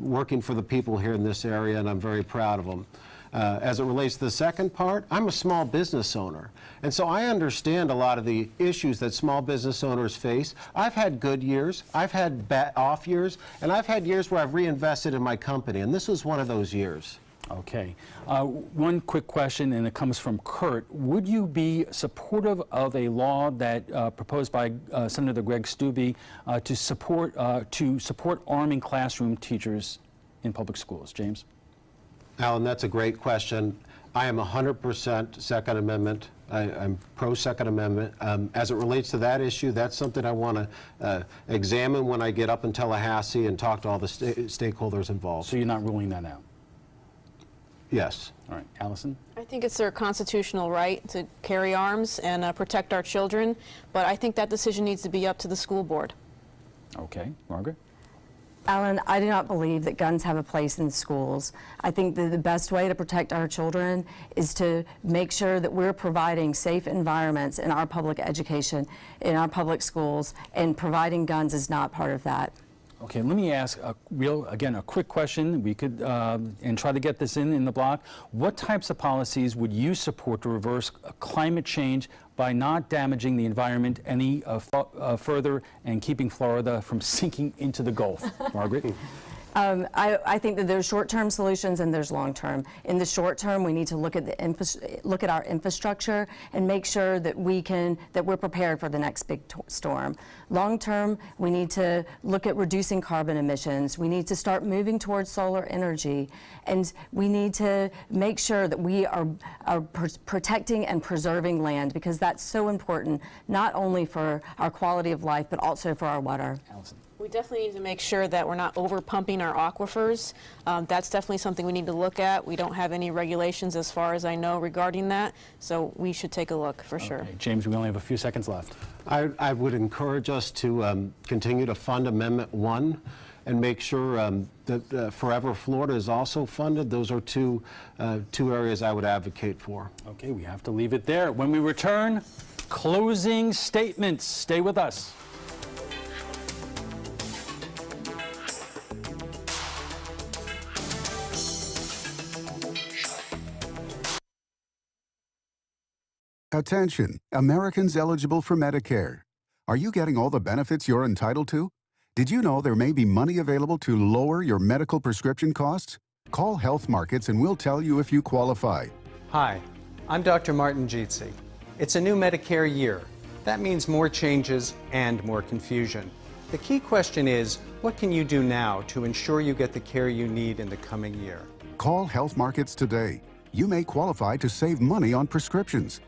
working for the people here in this area, and I'm very proud of him. As it relates to the second part, I'm a small business owner, and so I understand a lot of the issues that small business owners face. I've had good years, I've had off years, and I've had years where I've reinvested in my company, and this was one of those years. Okay. One quick question, and it comes from Kurt. Would you be supportive of a law that proposed by Senator Greg Steube to support arming classroom teachers in public schools? James? Alan, that's a great question. I am 100% Second Amendment. I'm pro-Second Amendment. As it relates to that issue, that's something I want to examine when I get up in Tallahassee and talk to all the stakeholders involved. So you're not ruling that out? Yes. All right. Allison? I think it's their constitutional right to carry arms and protect our children, but I think that decision needs to be up to the school board. Okay. Margaret? Alan, I do not believe that guns have a place in schools. I think that the best way to protect our children is to make sure that we're providing safe environments in our public education, in our public schools, and providing guns is not part of that. Okay, let me ask a quick question. We could, and try to get this in the block. What types of policies would you support to reverse climate change by not damaging the environment any further and keeping Florida from sinking into the Gulf? Margaret? I think that there's short-term solutions and there's long-term. In the short term, we need to look at our infrastructure and make sure that we're prepared for the next big storm. Long term, we need to look at reducing carbon emissions. We need to start moving towards solar energy, and we need to make sure that we are protecting and preserving land, because that's so important, not only for our quality of life, but also for our water. Allison. We definitely need to make sure that we're not over pumping our aquifers. That's definitely something we need to look at. We don't have any regulations, as far as I know, regarding that, so we should take a look for sure. James, we only have a few seconds left. I would encourage us to continue to fund Amendment 1 and make sure that Forever Florida is also funded. Those are two areas I would advocate for. Okay, we have to leave it there. When we return, closing statements. Stay with us. Attention, Americans eligible for Medicare. Are you getting all the benefits you're entitled to? Did you know there may be money available to lower your medical prescription costs? Call Health Markets and we'll tell you if you qualify. Hi, I'm Dr. Martin Jeetsi. It's a new Medicare year. That means more changes and more confusion. The key question is, what can you do now to ensure you get the care you need in the coming year? Call Health Markets today. You may qualify to save money on prescriptions.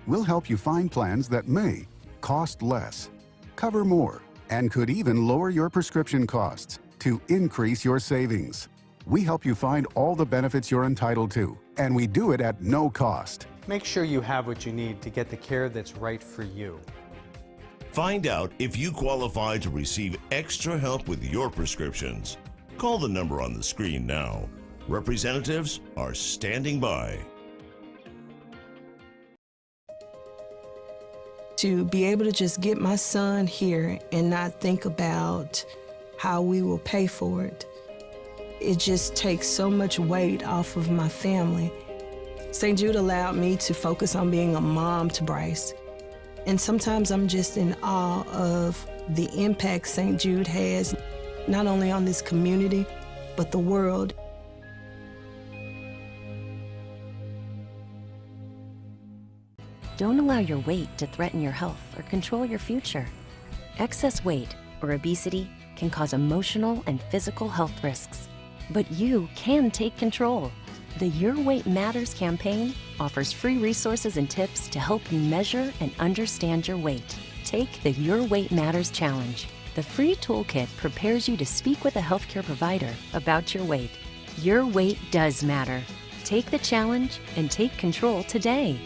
We'll help you find plans that may cost less, cover more, and could even lower your prescription costs to increase your savings. We help you find all the benefits you're entitled to, and we do it at no cost. Make sure you have what you need to get the care that's right for you. Find out if you qualify to receive extra help with your prescriptions. Call the number on the screen now. Representatives are standing by. To be able to just get my son here and not think about how we will pay for it, it just takes so much weight off of my family. St. Jude allowed me to focus on being a mom to Bryce. And sometimes I'm just in awe of the impact St. Jude has, not only on this community, but the world. Don't allow your weight to threaten your health or control your future. Excess weight or obesity can cause emotional and physical health risks. But you can take control. The Your Weight Matters campaign offers free resources and tips to help you measure and understand your weight. Take the Your Weight Matters Challenge. The free toolkit prepares you to speak with a healthcare provider about your weight. Your weight does matter. Take the challenge and take control today.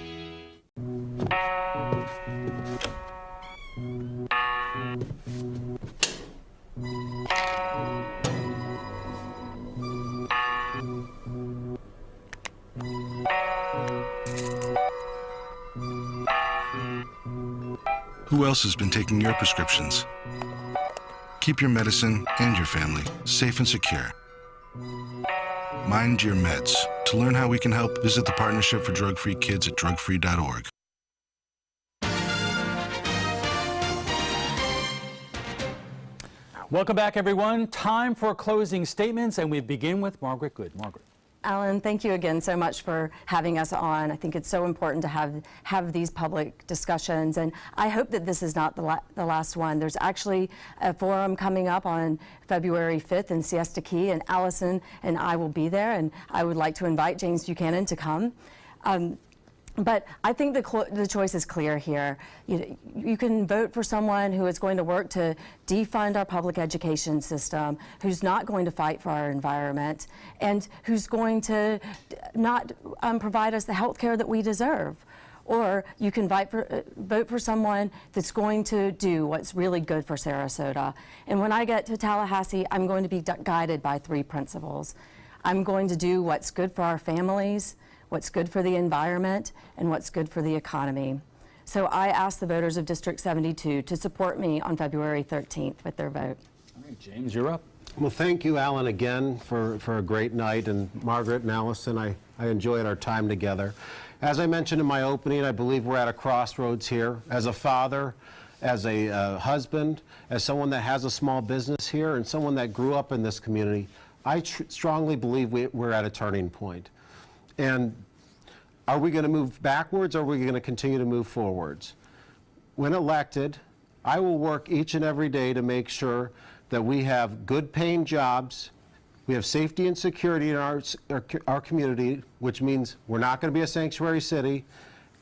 Who else has been taking your prescriptions? Keep your medicine and your family safe and secure. Mind your meds. To learn how we can help, visit the Partnership for Drug-Free Kids at drugfree.org. Welcome back, everyone. Time for closing statements, and we begin with Margaret Good. Margaret. Alan, thank you again so much for having us on. I think it's so important to have these public discussions, and I hope that this is not the last one. There's actually a forum coming up on February 5th in Siesta Key, and Allison and I will be there, and I would like to invite James Buchanan to come. But I think the choice is clear here. You can vote for someone who is going to work to defund our public education system, who's not going to fight for our environment, and who's going to not provide us the health care that we deserve. Or you can vote for someone that's going to do what's really good for Sarasota. And when I get to Tallahassee, I'm going to be guided by 3 principles. I'm going to do what's good for our families, what's good for the environment, and what's good for the economy. So I ask the voters of District 72 to support me on February 13th with their vote. All right, James, you're up. Well, thank you, Alan, again for a great night, and Margaret and Allison, I enjoyed our time together. As I mentioned in my opening, I believe we're at a crossroads here. As a father, as a husband, as someone that has a small business here, and someone that grew up in this community, I strongly believe we're at a turning point. And are we going to move backwards, or are we going to continue to move forwards? When elected, I will work each and every day to make sure that we have good paying jobs, we have safety and security in our community, which means we're not going to be a sanctuary city,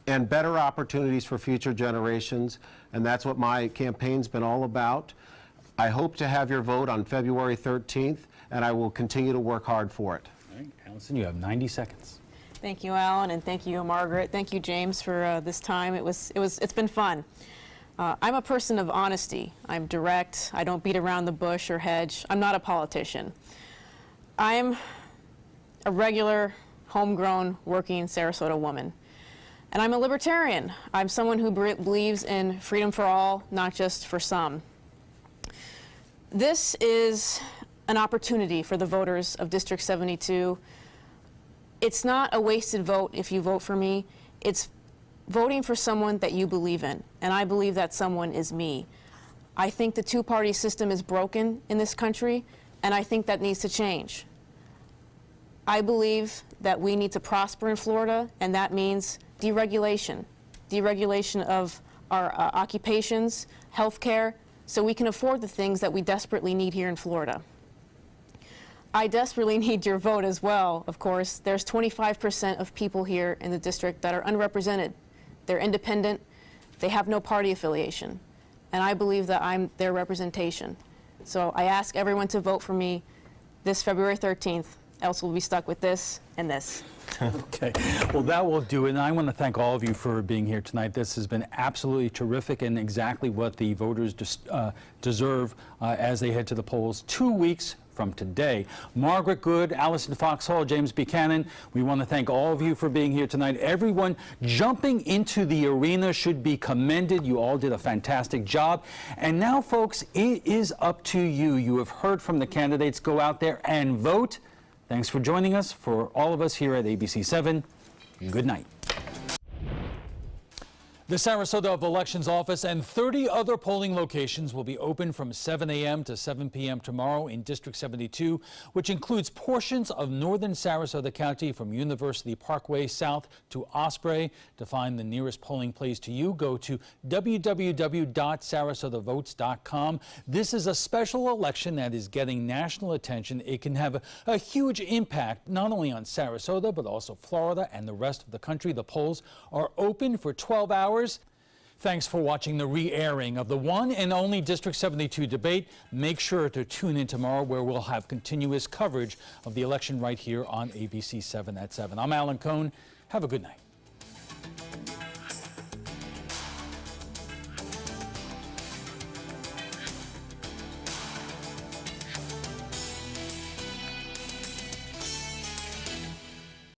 and better opportunities for future generations. And that's what my campaign's been all about. I hope to have your vote on February 13th, and I will continue to work hard for it. All right, Allison, you have 90 seconds. Thank you, Alan, and thank you, Margaret. Thank you, James, for this time. It's been fun. I'm a person of honesty. I'm direct. I don't beat around the bush or hedge. I'm not a politician. I'm a regular, homegrown, working Sarasota woman. And I'm a libertarian. I'm someone who believes in freedom for all, not just for some. This is an opportunity for the voters of District 72. It's not a wasted vote if you vote for me. It's voting for someone that you believe in, and I believe that someone is me. I think the two-party system is broken in this country, and I think that needs to change. I believe that we need to prosper in Florida, and that means deregulation. Deregulation of our occupations, health care, so we can afford the things that we desperately need here in Florida. I desperately need your vote as well, of course. There's 25% of people here in the district that are unrepresented. They're independent. They have no party affiliation. And I believe that I'm their representation. So I ask everyone to vote for me this February 13th, else we'll be stuck with this and this. Okay, well, that will do it. And I want to thank all of you for being here tonight. This has been absolutely terrific and exactly what the voters deserve as they head to the polls 2 weeks from today. Margaret Good, Allison Foxhall, James Buchanan, we want to thank all of you for being here tonight. Everyone jumping into the arena should be commended. You all did a fantastic job. And now, folks, it is up to you. You have heard from the candidates. Go out there and vote. Thanks for joining us. For all of us here at ABC7, good night. The Sarasota Elections Office and 30 other polling locations will be open from 7 a.m. to 7 p.m. tomorrow in District 72, which includes portions of northern Sarasota County from University Parkway south to Osprey. To find the nearest polling place to you, go to www.sarasotavotes.com. This is a special election that is getting national attention. It can have a huge impact not only on Sarasota, but also Florida and the rest of the country. The polls are open for 12 hours. Thanks for watching the re-airing of the one and only District 72 debate. Make sure to tune in tomorrow, where we'll have continuous coverage of the election right here on ABC7 at 7. I'm Alan Cohn. Have a good night.